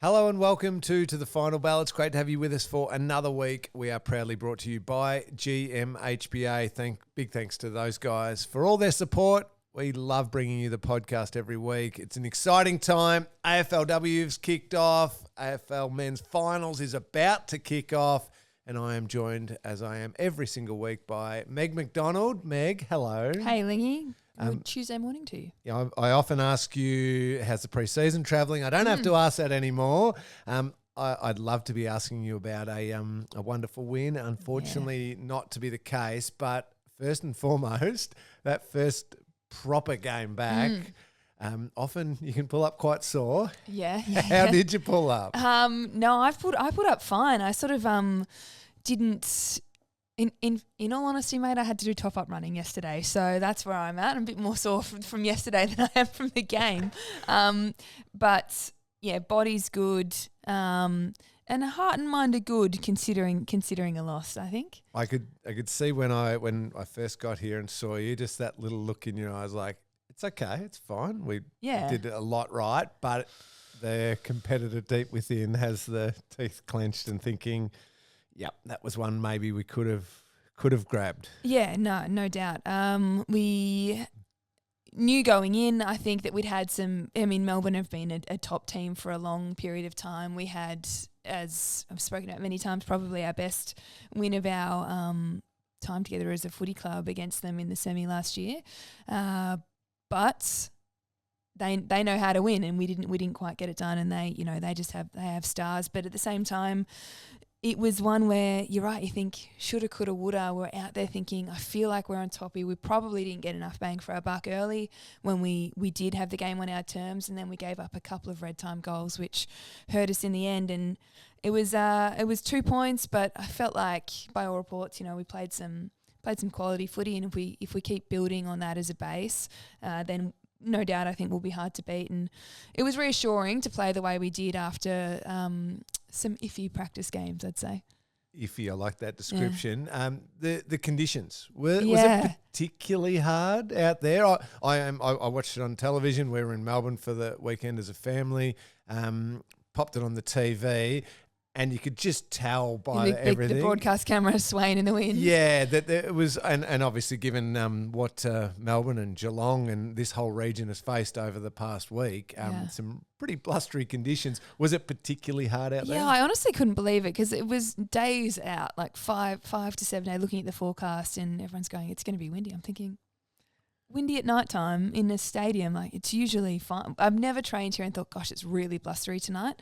Hello and welcome to the Final Bell. It's great to have you with us for another week. We are proudly brought to you by GMHBA. Big thanks to those guys for all their support. We love bringing you the podcast every week. It's an exciting time. AFLW's kicked off. AFL Men's Finals is about to kick off. And I am joined, as I am every single week, by Meg McDonald. Meg, hello. Hey, Lingy. Good Tuesday morning to you. Yeah, I often ask you, how's the pre-season travelling? I don't have to ask that anymore. I'd love to be asking you about a wonderful win. Unfortunately, not to be the case. But first and foremost, that first proper game back, often you can pull up quite sore. Yeah. How did you pull up? No, I put up fine. I sort of didn't. In all honesty, mate, I had to do top-up running yesterday, so that's where I'm at. I'm a bit more sore from yesterday than I am from the game. But, yeah, body's good, and heart and mind are good considering a loss, I think. I could see when I first got here and saw you, just that little look in your eyes like, it's okay, it's fine. We did a lot right, but the competitor deep within has the teeth clenched and thinking, yep, that was one maybe we could have grabbed. Yeah, no doubt. We knew going in, I think, that we'd had Melbourne have been a top team for a long period of time. We had, as I've spoken about many times, probably our best win of our time together as a footy club against them in the semi last year. But they know how to win, and we didn't quite get it done, and they have stars. But at the same time, it was one where, you're right, you think shoulda, coulda, woulda. We're out there thinking, I feel like we're on toppy. We probably didn't get enough bang for our buck early when we did have the game on our terms, and then we gave up a couple of red time goals, which hurt us in the end. And it was 2 points, but I felt like, by all reports, we played some quality footy, and if we keep building on that as a base, then no doubt I think we'll be hard to beat. And it was reassuring to play the way we did after some iffy practice games, I'd say. Iffy, I like that description. Yeah. The conditions, was it particularly hard out there? I watched it on television. We were in Melbourne for the weekend as a family, popped it on the TV, and you could just tell by everything. The broadcast camera swaying in the wind. Yeah, that it was, and obviously given what Melbourne and Geelong and this whole region has faced over the past week, some pretty blustery conditions. Was it particularly hard out there? Yeah, I honestly couldn't believe it, because it was days out, like 5 to 7 days, looking at the forecast, and everyone's going, it's going to be windy. I'm thinking, windy at night time in a stadium, like, it's usually fine. I've never trained here and thought, gosh, it's really blustery tonight.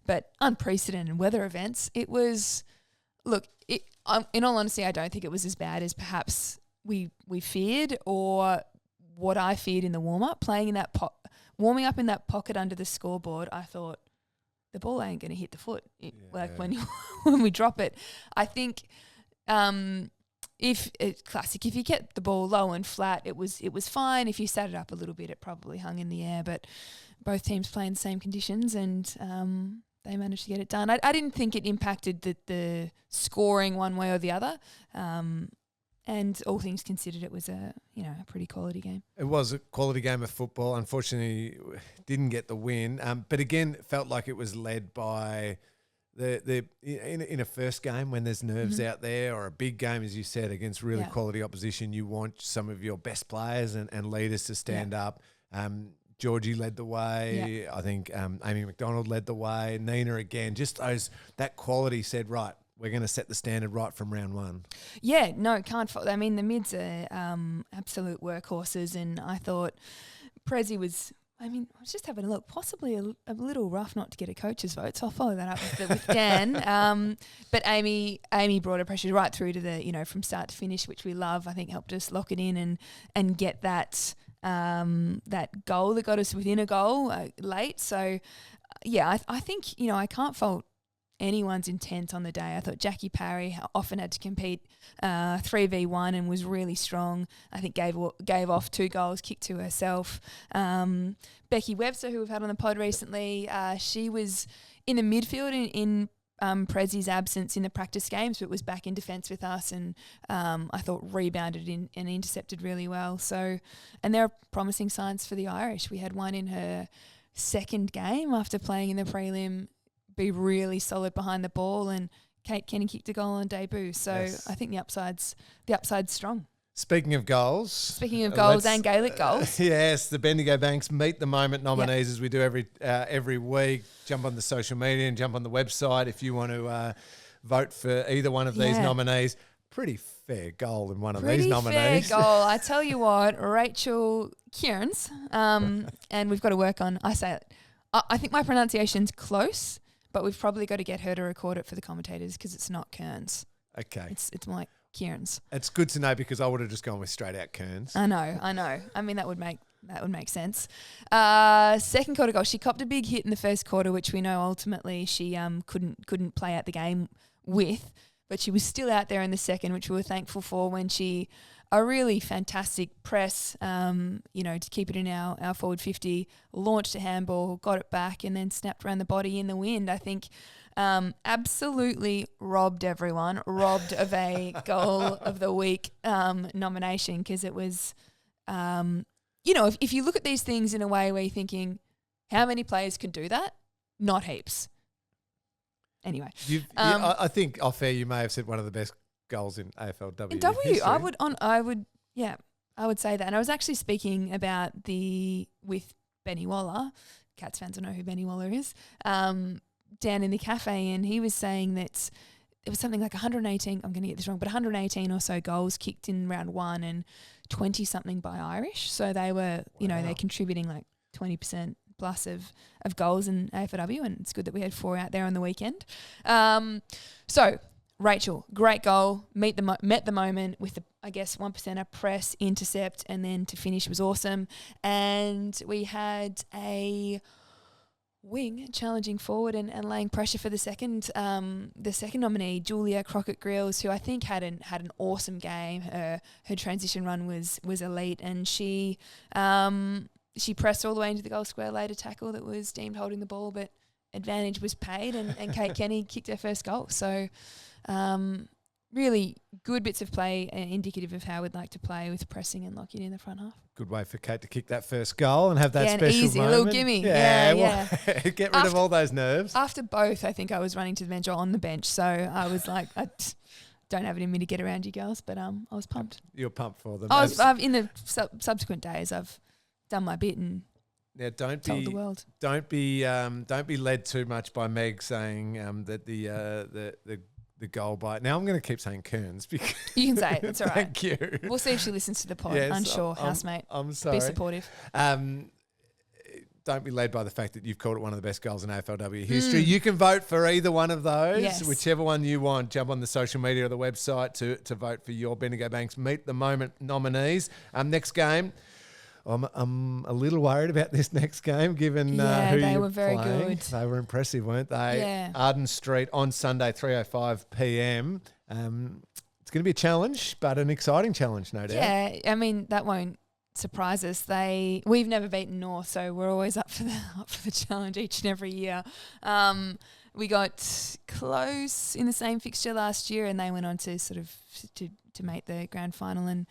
But unprecedented weather events. It was, look, in all honesty, I don't think it was as bad as perhaps we feared, or what I feared in the warm-up. Warming up in that pocket under the scoreboard, I thought the ball ain't going to hit the foot when we drop it. I think if you get the ball low and flat, it was fine. If you sat it up a little bit, it probably hung in the air. But both teams play in the same conditions, and they managed to get it done. I didn't think it impacted the scoring one way or the other. And all things considered, it was a pretty quality game. It was a quality game of football. Unfortunately, didn't get the win. But again, it felt like it was led by in a first game when there's nerves out there, or a big game, as you said, against really quality opposition. You want some of your best players and leaders to stand up. Georgie led the way. I think Amy McDonald led the way. Nina again. Just that quality said, right, we're going to set the standard right from round one. Yeah, no, can't fault. I mean, the mids are absolute workhorses, and I thought Prezi was. I mean, I was just having a look. Possibly a little rough not to get a coach's vote, so I'll follow that up with Dan. But Amy brought her pressure right through to the from start to finish, which we love. I think helped us lock it in and get that. That goal that got us within a goal late. So, yeah, I think, I can't fault anyone's intent on the day. I thought Jackie Parry often had to compete 3v1 and was really strong. I think gave off 2 goals, kicked to herself. Becky Webster, who we've had on the pod recently, she was in the midfield in Prezi's absence in the practice games, but was back in defence with us, and I thought rebounded and intercepted really well. So, and there are promising signs for the Irish. We had one in her second game after playing in the prelim be really solid behind the ball, and Kate Kenny kicked a goal on debut. So I think the upside's strong. Speaking of goals. Speaking of goals and Gaelic goals. Yes, the Bendigo Banks Meet the Moment nominees, as we do every week. Jump on the social media and jump on the website if you want to vote for either one of these nominees. Pretty fair goal in one of these nominees. Pretty fair goal. I tell you what, Rachel Kearns, and we've got to work on, I think my pronunciation's close, but we've probably got to get her to record it for the commentators because it's not Kearns. Okay. It's more like Kearns. It's good to know because I would have just gone with straight out Kearns. I know. I mean, that would make sense. Second quarter goal, she copped a big hit in the first quarter, which we know ultimately she couldn't play out the game with, but she was still out there in the second, which we were thankful for when she a really fantastic press, to keep it in our forward 50, launched a handball, got it back, and then snapped around the body in the wind. I think absolutely robbed everyone, robbed of a goal of the week nomination, because it was, if you look at these things in a way where you're thinking, how many players can do that? Not heaps. Anyway. I think off air you may have said one of the best goals in AFLW history. I would say that. And I was actually speaking about with Benny Waller, Cats fans will know who Benny Waller is, down in the cafe, and he was saying that it was something like 118, I'm going to get this wrong, but 118 or so goals kicked in round one and 20-something by Irish. So they were, they're contributing like 20% plus of goals in AFLW, and it's good that we had 4 out there on the weekend. So Rachel, great goal, met the moment with the, 1%er press, intercept, and then to finish was awesome. And we had a wing challenging forward and laying pressure for the second nominee, Julia Crockett-Grills, who I think had an awesome game. Her transition run was elite, and she pressed all the way into the goal square, laid a tackle that was deemed holding the ball, but advantage was paid, and Kate Kenny kicked her first goal. So really good bits of play, indicative of how we'd like to play with pressing and locking in the front half. Good way for Kate to kick that first goal and have that special easy, moment. A little gimme. Get rid of all those nerves. After both, I think I was running to the bench or on the bench, so I was like, I don't have it in me to get around you girls, but I was pumped. You're pumped for them. I've in the subsequent days, I've done my bit and told the world. Don't be led too much by Meg saying that the goal by. Now I'm going to keep saying Kearns because you can say it. It's all right. Thank you. We'll see if she listens to the pod. Yes, Unsure, housemate. I'm sorry. Be supportive. Don't be led by the fact that you've called it one of the best goals in AFLW history. You can vote for either one of those, whichever one you want. Jump on the social media or the website to vote for your Bendigo Banks Meet the Moment nominees. Next game. I'm a little worried about this next game, given who they you're were very playing. good. They were impressive, weren't they? Yeah. Arden Street on Sunday, 3:05 p.m. It's going to be a challenge, but an exciting challenge, no doubt. Yeah, I mean that won't surprise us. We've never beaten North, so we're always up for the challenge each and every year. We got close in the same fixture last year, and they went on to sort of to make the grand final and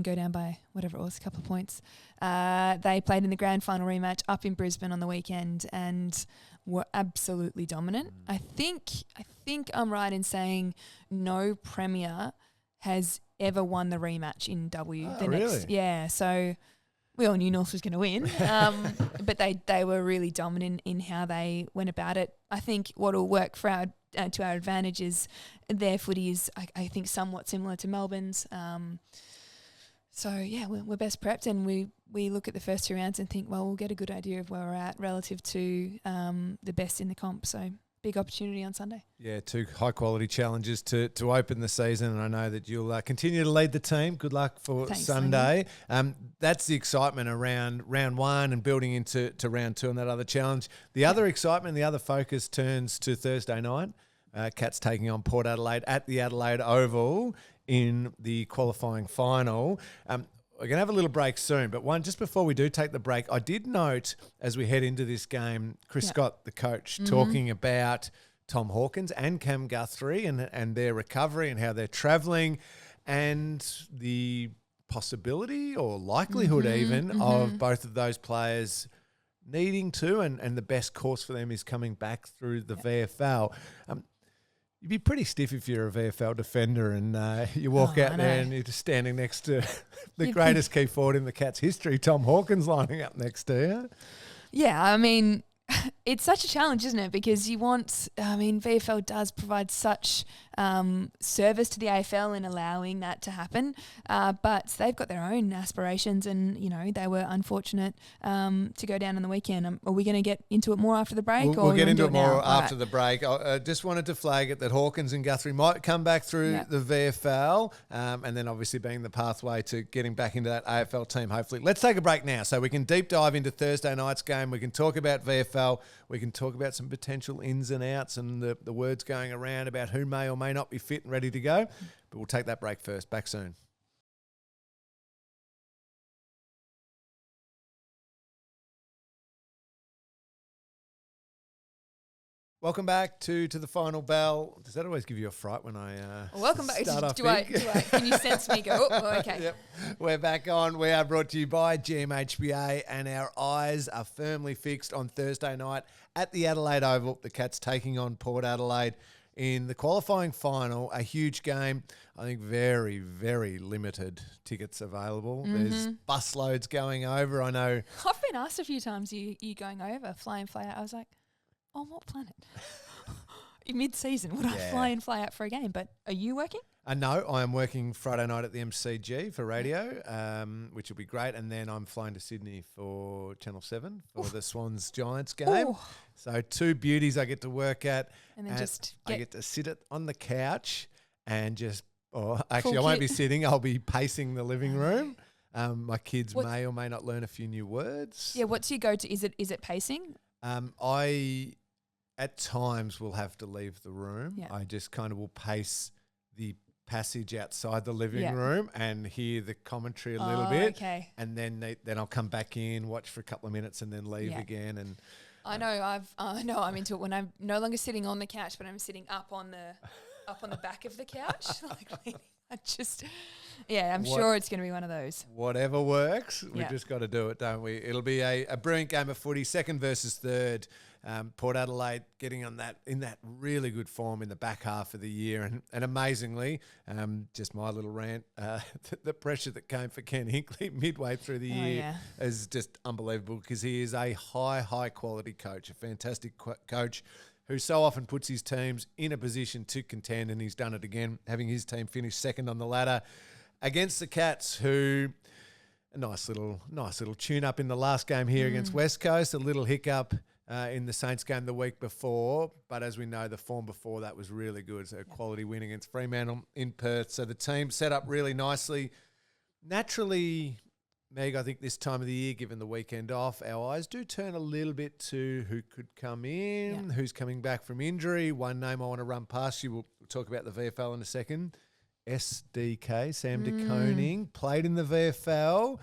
go down by whatever it was, a couple of points. They played in the grand final rematch up in Brisbane on the weekend and were absolutely dominant. I think I'm right in saying no premier has ever won the rematch in W. Really? Yeah, so we all knew North was going to win, but they were really dominant in how they went about it. I think what will work for to our advantage is their footy is, I think, somewhat similar to Melbourne's. We're best prepped, and we look at the first 2 rounds and think, well, we'll get a good idea of where we're at relative to the best in the comp. So big opportunity on Sunday. Yeah, 2 high-quality challenges to open the season, and I know that you'll continue to lead the team. Good luck for Sunday. That's the excitement around round 1 and building into round 2 and that other challenge. The other excitement, the other focus turns to Thursday night. Cats taking on Port Adelaide at the Adelaide Oval in the qualifying final. We're going to have a little break soon, but just before we do take the break, I did note as we head into this game, Chris Scott, the coach, talking about Tom Hawkins and Cam Guthrie and their recovery and how they're travelling and the possibility or likelihood of both of those players needing to, and the best course for them is coming back through the VFL. You'd be pretty stiff if you're a VFL defender and you walk out there and you're just standing next to the greatest key forward in the Cats' history, Tom Hawkins, lining up next to you. Yeah, I mean, it's such a challenge, isn't it? Because VFL does provide such service to the AFL in allowing that to happen, but they've got their own aspirations, and they were unfortunate to go down on the weekend. Are we going to get into it more after the break? We'll get into it more after the break. I just wanted to flag it that Hawkins and Guthrie might come back through the VFL, and then obviously being the pathway to getting back into that AFL team, hopefully. Let's take a break now so we can deep dive into Thursday night's game. We can talk about VFL. We can talk about some potential ins and outs and the words going around about who may or may not be fit and ready to go. But we'll take that break first. Back soon. Welcome back to the final bell. Does that always give you a fright when I welcome back? Start off Can you sense me go? Oh, okay. Yep. We're back on. We are brought to you by GMHBA, and our eyes are firmly fixed on Thursday night at the Adelaide Oval. The Cats taking on Port Adelaide in the qualifying final, a huge game. I think very, very limited tickets available. Mm-hmm. There's busloads going over. I know. I've been asked a few times, you going over, fly in, fly out. I was like, on what planet? Mid-season, would I fly in, fly out for a game? But are you working? No, I am working Friday night at the MCG for radio, which will be great. And then I'm flying to Sydney for Channel 7 for the Swans-Giants game. Ooh. So 2 beauties I get to work at. And then I get to sit on the couch and just I won't be sitting. I'll be pacing the living room. My kids may or may not learn a few new words. Yeah, what's your go-to? Is it pacing? I, at times, will have to leave the room. Yeah. I just kind of will pace the passage outside the living room and hear the commentary a little bit. Okay. And then I'll come back in, watch for a couple of minutes, and then leave again. And I know I'm into it when I'm no longer sitting on the couch, but I'm sitting up on the back of the couch. I'm sure it's going to be one of those. Whatever works, we've just got to do it, don't we? It'll be a brilliant game of footy, second versus third. Port Adelaide getting in that really good form in the back half of the year. And amazingly, just my little rant, the pressure that came for Ken Hinkley midway through the year is just unbelievable, because he is a high quality coach, a fantastic coach who so often puts his teams in a position to contend, and he's done it again, having his team finish second on the ladder against the Cats, who a nice little tune-up in the last game here against West Coast, a little hiccup in the Saints game the week before, but as we know, the form before that was really good. So a quality win against Fremantle in Perth. So the team set up really nicely. Naturally, Meg, I think this time of the year, given the weekend off, our eyes do turn a little bit to who could come in, who's coming back from injury. One name I want to run past you, we'll talk about the VFL in a second. SDK, Sam De Koning, played in the VFL.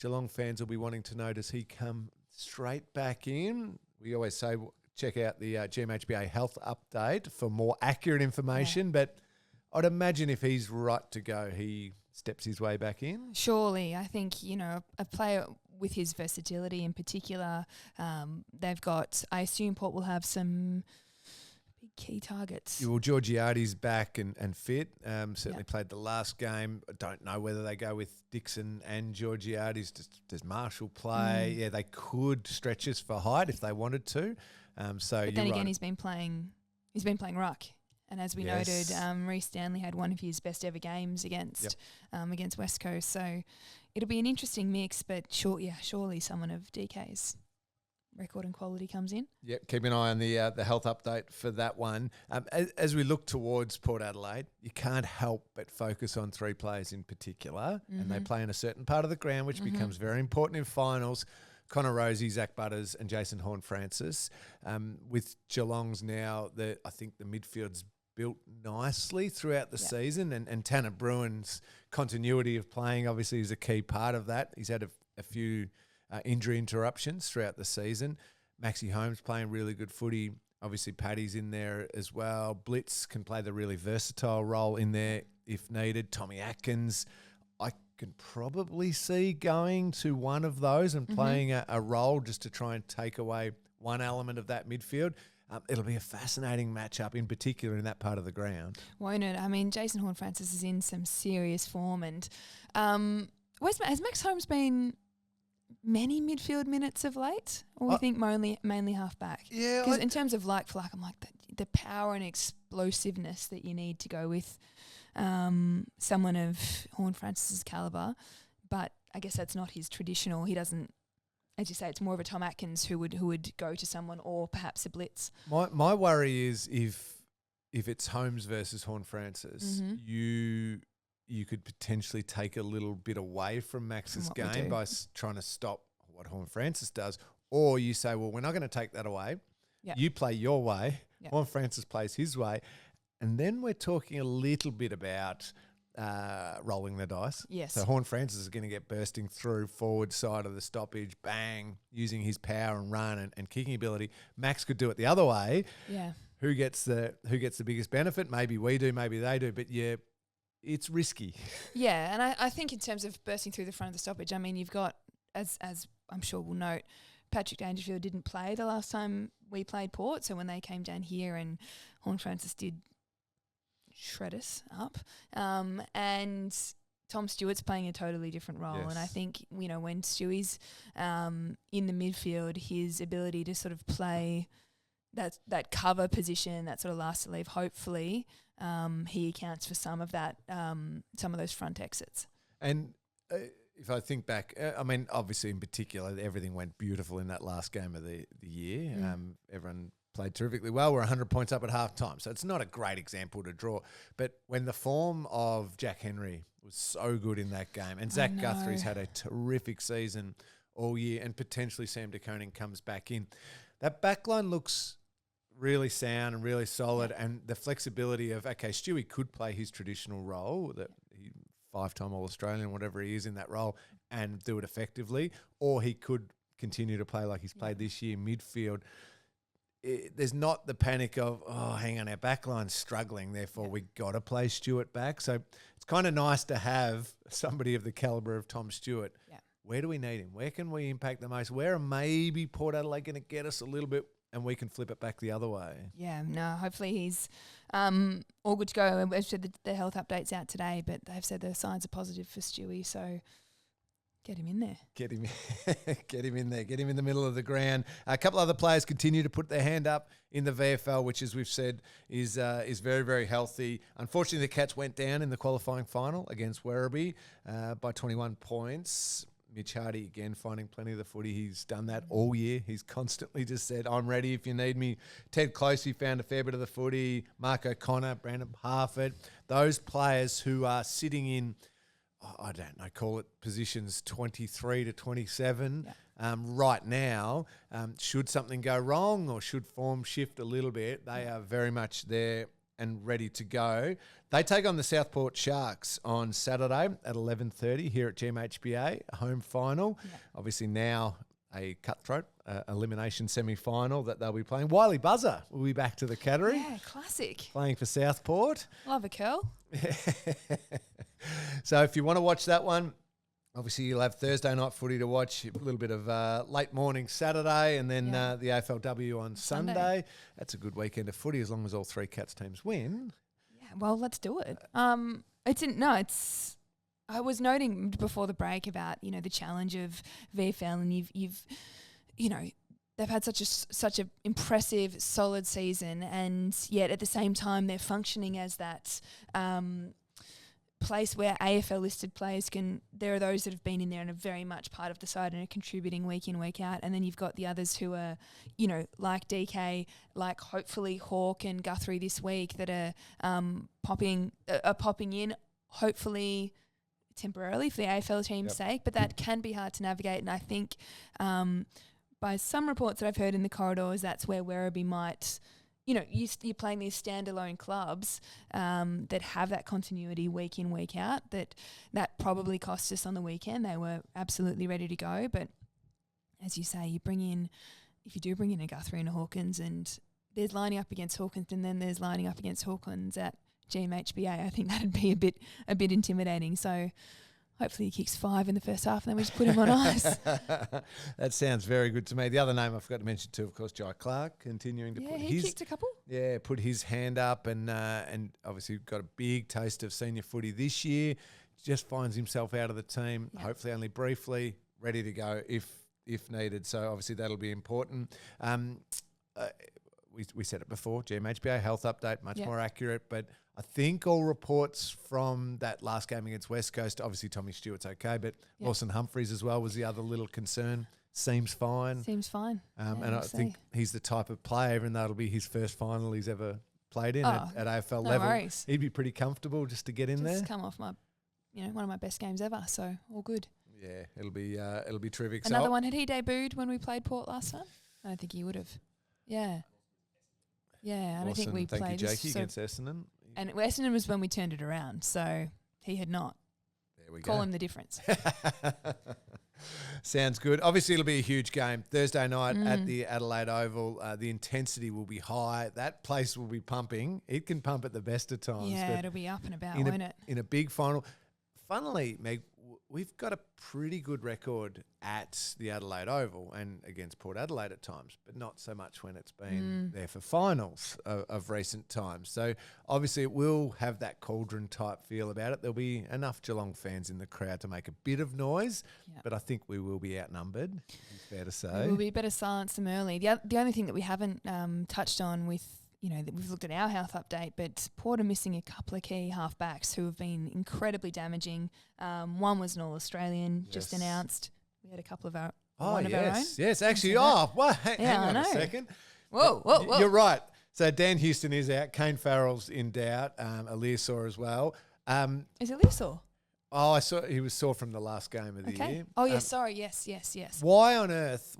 Geelong fans will be wanting to know, does he come straight back in? We always say check out the GMHBA health update for more accurate information, but I'd imagine if he's right to go, he steps his way back in. Surely. I think, a player with his versatility in particular, they've got, I assume Port will have some big key targets. Well, Georgiades back and fit. Certainly played the last game. I don't know whether they go with Dixon and Georgiades. Does Marshall play? Yeah, they could stretch us for height if they wanted to. But then again, he's been playing ruck. And as we noted, Reece Stanley had one of his best ever games against West Coast. So it'll be an interesting mix, but surely someone of DK's record and quality comes in. Yep, keep an eye on the health update for that one. As we look towards Port Adelaide, you can't help but focus on 3 players in particular, and they play in a certain part of the ground, which becomes very important in finals. Connor Rosie, Zach Butters and Jason Horne-Francis. With Geelong's now, I think the midfield's built nicely throughout the season, and Tanner Bruin's continuity of playing obviously is a key part of that. He's had a few injury interruptions throughout the season. Maxi Holmes playing really good footy. Obviously, Paddy's in there as well. Blitz can play the really versatile role in there if needed. Tommy Atkins, I can probably see going to one of those and playing a role just to try and take away one element of that midfield. It'll be a fascinating matchup, in particular in that part of the ground. Won't it? I mean, Jason Horne-Francis is in some serious form, and has Max Holmes been many midfield minutes of late, or we think mainly half back? Yeah, because in terms of like for like, I'm like the power and explosiveness that you need to go with someone of Horne-Francis's calibre, but I guess that's not his traditional. He doesn't. As you say, it's more of a Tom Atkins who would go to someone, or perhaps a blitz. My worry is if it's Holmes versus Horne-Francis, you could potentially take a little bit away from Max's game by trying to stop what Horne-Francis does, or you say, well, we're not going to take that away. Yep. You play your way. Yep. Horne-Francis plays his way, and then we're talking a little bit about rolling the dice. Yes. So Horne-Francis is going to get bursting through forward side of the stoppage, bang, using his power and run and kicking ability. Max could do it the other way. Yeah. Who gets the biggest benefit? Maybe we do, maybe they do, but yeah, it's risky. Yeah, and I think in terms of bursting through the front of the stoppage, I mean, you've got, as I'm sure we'll note, Patrick Dangerfield didn't play the last time we played Port, so when they came down here and Horne-Francis did shred us up, and Tom Stewart's playing a totally different role. Yes. And I think, when Stewie's in the midfield, his ability to sort of play that cover position, that sort of last to leave, hopefully he accounts for some of that, some of those front exits. And if I think back, I mean, obviously in particular, everything went beautiful in that last game of the year. Everyone played terrifically well. We're 100 points up at halftime, so it's not a great example to draw. But when the form of Jack Henry was so good in that game, and Zach Guthrie's had a terrific season all year, and potentially Sam de Koning comes back in, that backline looks really sound and really solid, and the flexibility of, okay, Stewie could play his traditional role, that he 5-time All-Australian, whatever he is in that role, and do it effectively, or he could continue to play like he's played this year, midfield. There's not the panic of, oh, hang on, our backline's struggling, therefore we got to play Stewart back. So it's kind of nice to have somebody of the calibre of Tom Stewart. Yeah. Where do we need him? Where can we impact the most? Where are maybe Port Adelaide going to get us a little bit and we can flip it back the other way? Yeah, no, hopefully he's all good to go. We've said the health update's out today, but they've said the signs are positive for Stewie, so get him in there. Get him in there. Get him in the middle of the ground. A couple other players continue to put their hand up in the VFL, which, as we've said, is very, very healthy. Unfortunately, the Cats went down in the qualifying final against Werribee by 21 points. Mitch Hardy, again, finding plenty of the footy. He's done that all year. He's constantly just said, I'm ready if you need me. Ted Closey found a fair bit of the footy. Mark O'Connor, Brandon Parfitt. Those players who are sitting in, I don't know, call it positions 23 to 27 right now. Should something go wrong or should form shift a little bit, they are very much there and ready to go. They take on the Southport Sharks on Saturday at 11:30 here at GMHBA, a home final. Yeah. Obviously now a cutthroat elimination semi-final that they'll be playing. Wiley Buzzer will be back to the Cattery. Yeah, classic. Playing for Southport. Love a curl. So if you want to watch that one, obviously you'll have Thursday night footy to watch, a little bit of late morning Saturday, and then the AFLW on Sunday. That's a good weekend of footy as long as all three Cats teams win. Yeah, well, let's do it. I was noting before the break about, the challenge of VFL, and you've they've had such a impressive, solid season, and yet at the same time they're functioning as that place where AFL listed players there are those that have been in there and are very much part of the side and are contributing week in, week out. And then you've got the others who are, like DK, like hopefully Hawke and Guthrie this week that are popping in, hopefully temporarily for the AFL team's sake, but that can be hard to navigate. And I think by some reports that I've heard in the corridors, that's where Werribee might, you're playing these standalone clubs that have that continuity week in, week out, that probably cost us on the weekend. They were absolutely ready to go. But as you say, if you do bring in a Guthrie and a Hawkins, and there's lining up against Hawkins and then there's lining up against Hawkins at GMHBA, I think that'd be a bit intimidating. So hopefully he kicks 5 in the first half and then we just put him on ice. That sounds very good to me. The other name I forgot to mention too, of course, Jai Clark continuing to put he kicked a couple. Yeah, put his hand up and obviously got a big taste of senior footy this year. Just finds himself out of the team, hopefully only briefly, ready to go if needed. So obviously that'll be important. We said it before, GMHBA health update, much more accurate, but I think all reports from that last game against West Coast, obviously Tommy Stewart's okay, but Lawson Humphreys as well was the other little concern. Seems fine. And I think he's the type of player, even though it'll be his first final he's ever played in at AFL level. Worries. He'd be pretty comfortable just to get in there. Just come off my, one of my best games ever, so all good. Yeah, it'll be terrific. Another one, had he debuted when we played Port last time? I don't think he would have. Yeah. Yeah, I don't think we played. Thank you, Jakey, against Essendon. And Essendon was when we turned it around, so he had not. There we Call go. him the difference. Sounds good. Obviously, it'll be a huge game. Thursday night at the Adelaide Oval. The intensity will be high. That place will be pumping. It can pump at the best of times. Yeah, it'll be up and about, won't it? In a big final. Funnily, Meg, we've got a pretty good record at the Adelaide Oval and against Port Adelaide at times, but not so much when it's been there for finals of recent times. So obviously it will have that cauldron type feel about it. There'll be enough Geelong fans in the crowd to make a bit of noise, but I think we will be outnumbered, it's fair to say. We'll be better silence them early. The only thing that we haven't touched on with, that we've looked at our health update, but Port are missing a couple of key halfbacks who have been incredibly damaging. One was an All-Australian, just announced. We had a couple of our one of our own. Yes, actually. Hang on a second. Whoa. You're right. So Dan Houston is out. Kane Farrell's in doubt. Alear as well. Is Alear sore? Oh, I saw he was sore from the last game of the year. Oh, yes, sorry. Yes. Why on earth?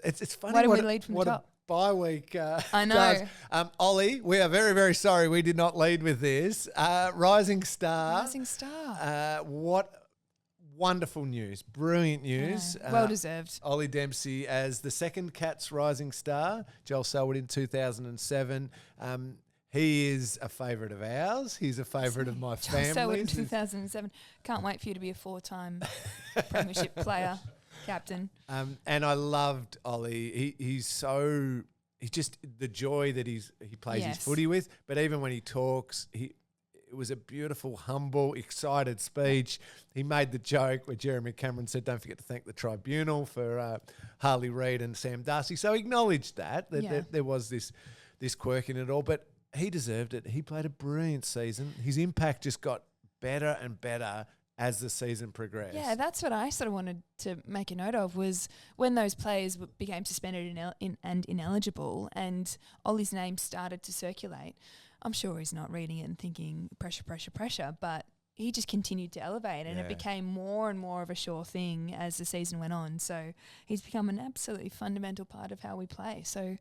It's funny. Why do we lead from the top? Bye week. I know. Does. Ollie, we are very, very sorry we did not lead with this. Rising Star. What wonderful news. Brilliant news. Well deserved. Ollie Dempsey as the second Cats Rising Star. Joel Selwood in 2007. He is a favourite of ours. He's a favourite of my family. Joel Selwood in 2007. Can't wait for you to be a 4-time premiership player. Captain. And I loved Ollie. He's just the joy that he plays his footy with. But even when he talks, it was a beautiful, humble, excited speech. He made the joke where Jeremy Cameron said, "Don't forget to thank the tribunal for Harley Reid and Sam Darcy." So he acknowledged that there was this quirk in it all. But he deserved it. He played a brilliant season. His impact just got better and better as the season progressed. Yeah, that's what I sort of wanted to make a note of, was when those players became suspended and ineligible and Ollie's name started to circulate. I'm sure he's not reading it and thinking pressure, but he just continued to elevate and it became more and more of a sure thing as the season went on. So he's become an absolutely fundamental part of how we play. So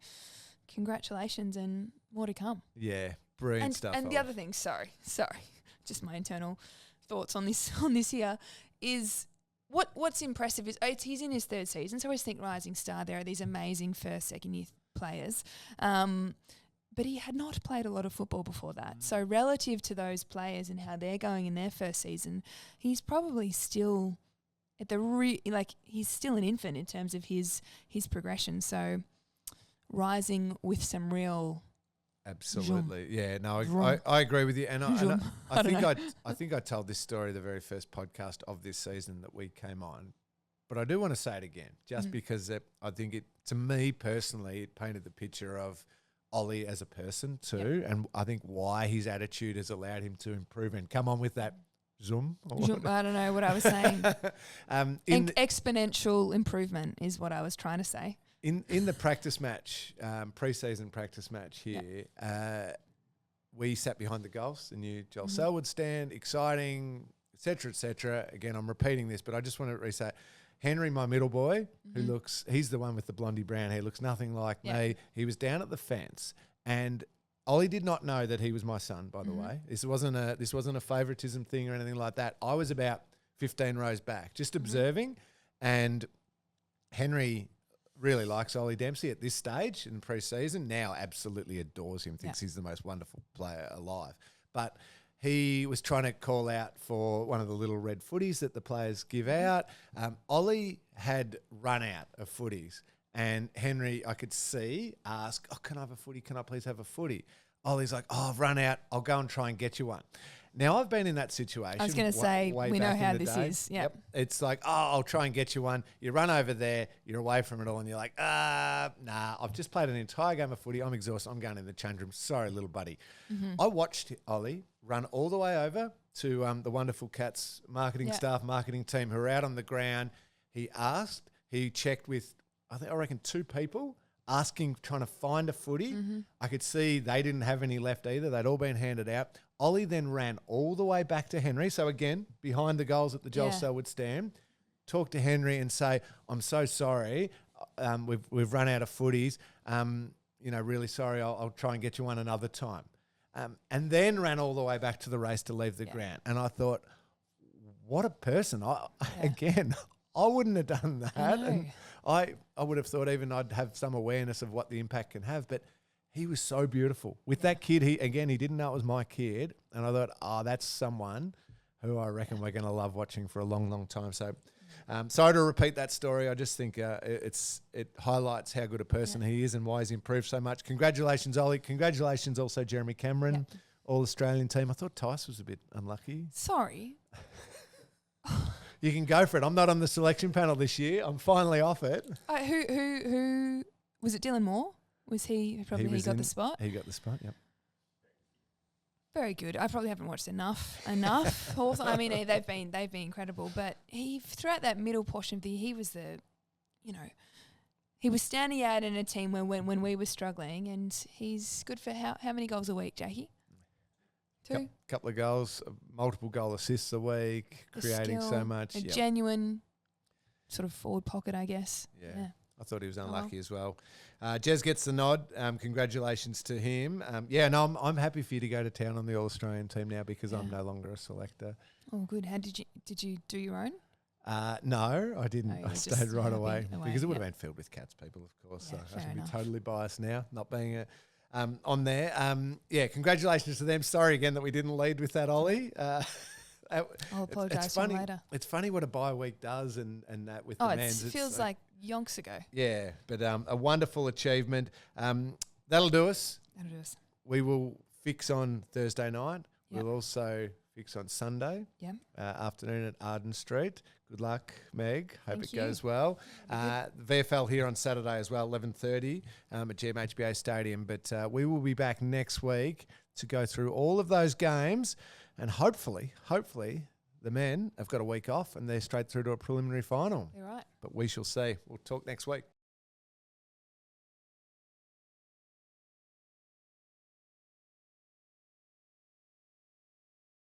congratulations and more to come. Yeah, brilliant stuff. And the other thing, sorry, just my internal thoughts on this here is what's impressive is he's in his third season, so I always think Rising Star, there are these amazing first, second year players, but he had not played a lot of football before that. So relative to those players and how they're going in their first season, he's probably still at the he's still an infant in terms of his progression. So rising with some real. Absolutely, yeah. No, I agree with you, and I think I told this story the very first podcast of this season that we came on, but I do want to say it again, just because I think to me personally, it painted the picture of Ollie as a person too, and I think why his attitude has allowed him to improve and come on with that zoom. I don't know what I was saying. Exponential improvement is what I was trying to say. In the practice match, pre-season practice match here, we sat behind the goals, the new Joel Selwood stand, exciting, et cetera. Again, I'm repeating this, but I just want to re-say, Henry, my middle boy, he's the one with the blondie brown hair, looks nothing like me. He was down at the fence, and Ollie did not know that he was my son, by the way. This wasn't a favouritism thing or anything like that. I was about 15 rows back, just observing, and Henry really likes Ollie Dempsey at this stage in pre-season. Now absolutely adores him, thinks he's the most wonderful player alive. But he was trying to call out for one of the little red footies that the players give out. Ollie had run out of footies, and Henry, I could see, ask, "Oh, can I have a footy? Can I please have a footy?" Ollie's like, "Oh, I've run out. I'll go and try and get you one." Now, I've been in that situation. I was going to say, we know how this is. Yep. It's like, "Oh, I'll try and get you one." You run over there, you're away from it all, and you're like, nah, I've just played an entire game of footy. I'm exhausted. I'm going in the change room. Sorry, little buddy. I watched Ollie run all the way over to the wonderful Cats marketing staff, marketing team who are out on the ground. He asked, he checked with, I reckon 2 people, trying to find a footy. I could see they didn't have any left either. They'd all been handed out. Ollie then ran all the way back to Henry. So again, behind the goals that the Joel Selwood stand, talk to Henry and say, "I'm so sorry. We've run out of footies. Really sorry. I'll try and get you one another time." And then ran all the way back to the race to leave the ground. And I thought, what a person. Again, I wouldn't have done that. And I would have thought even I'd have some awareness of what the impact can have. But he was so beautiful. With that kid, he didn't know it was my kid. And I thought, that's someone who I reckon we're going to love watching for a long, long time. So sorry to repeat that story. I just think it highlights how good a person he is and why he's improved so much. Congratulations, Ollie. Congratulations also, Jeremy Cameron, All-Australian team. I thought Tice was a bit unlucky. Sorry. You can go for it. I'm not on the selection panel this year. I'm finally off it. Who was it? Dylan Moore? Was he got the spot? He got the spot, yep. Very good. I probably haven't watched enough. Also, I mean, they've been incredible. But throughout that middle portion of he was he was standing out in a team when we were struggling, and he's good for how many goals a week, Jackie? 2? Couple of goals, multiple goal assists a week, creating so much. A genuine sort of forward pocket, I guess. Yeah. I thought he was unlucky as well. Jez gets the nod. Congratulations to him. I'm happy for you to go to town on the All-Australian team now because I'm no longer a selector. Oh, good. How did you do your own? No, I didn't. I stayed right away because it would have been filled with Cats people, of course. Yeah, so I should be totally biased now, not being on there. Congratulations to them. Sorry again that we didn't lead with that, Ollie. I'll apologise to you later. It's funny what a bye week does and that with the men's. It feels like yonks ago. Yeah, but a wonderful achievement. That'll do us. We will fix on Thursday night. Yep. We'll also fix on Sunday afternoon at Arden Street. Good luck, Meg. Hope it goes well. VFL here on Saturday as well, 11:30 at GMHBA Stadium. But we will be back next week to go through all of those games. And hopefully, the men have got a week off and they're straight through to a preliminary final. You're right. But we shall see. We'll talk next week.